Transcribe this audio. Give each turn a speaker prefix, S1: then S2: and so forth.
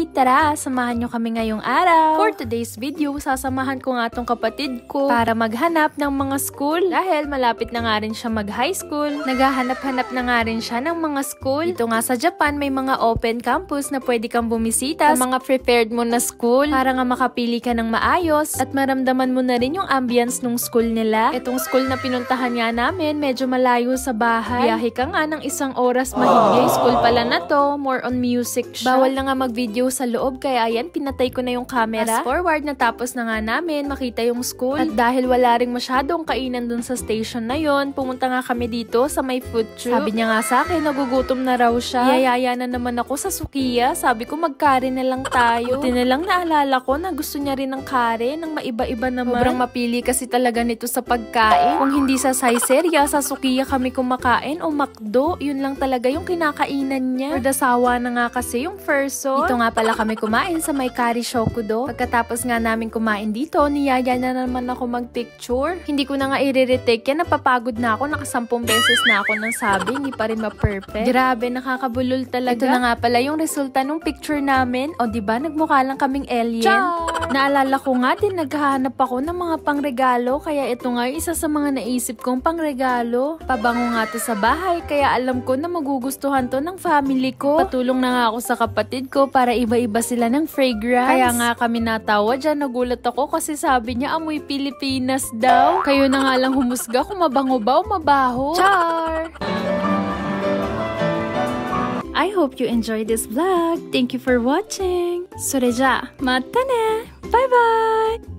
S1: family! Tara, samahan nyo kami ngayong araw. For today's video, sasamahan ko nga tong kapatid ko para maghanap ng mga school. Dahil malapit na nga rin siya mag-high school, naghahanap-hanap na nga rin siya ng mga school. Dito nga sa Japan, may mga open campus na pwede kang bumisita sa mga prepared mo na school para nga makapili ka ng maayos at maramdaman mo na rin yung ambience ng school nila. Itong school na pinuntahan nga namin, medyo malayo sa bahay. Biyahe ka nga ng 1 oras mahigit. School pala na to, more on music siya. Bawal na nga mag-video sa loob, kaya ayan, pinatay ko na yung camera. Fast forward, natapos na nga namin makita yung school. At dahil wala ring masyadong kainan dun sa station na yon, pumunta nga kami dito sa may food truck. Sabi niya nga sa akin, nagugutom na raw siya. Yayaya na naman ako sa Sukiya. Sabi ko, mag-curry na lang tayo. Buti na lang naalala ko na gusto niya rin ng curry, ng maiba-iba naman. Sobrang mapili kasi talaga nito sa pagkain. Kung hindi sa Saiseria, sa Sukiya kami kumakain o McDo, yun lang talaga yung kinakainan niya. Dasawa na nga kasi yung firso. Dito nga pala kami kumain sa may Kari Shokudo. Pagkatapos nga namin kumain dito, niyaya na naman ako mag-picture. Hindi ko na nga i-retake yan, napapagod na ako, naka 10 beses na ako nang sabi, hindi pa rin ma-perfect. Grabe, nakakabulol talaga. Ito na nga pala yung resulta ng picture namin. O diba, nagmukha lang kaming alien. Char! Naalala ko nga din, naghahanap ako ng mga pangregalo, kaya ito nga isa sa mga naisip kong pangregalo. Pabango nga to sa bahay, kaya alam ko na magugustuhan to ng family ko. Patulong na nga ako sa kapatid ko para iba-iba sila ng fragrance. Kaya nga kami natawa dyan, nagulat ako kasi sabi niya amoy Pilipinas daw. Kayo na nga lang humusga kung mabango ba o mabaho. Char! I hope you enjoyed this vlog. Thank you for watching. それじゃあ、またね! Bye bye!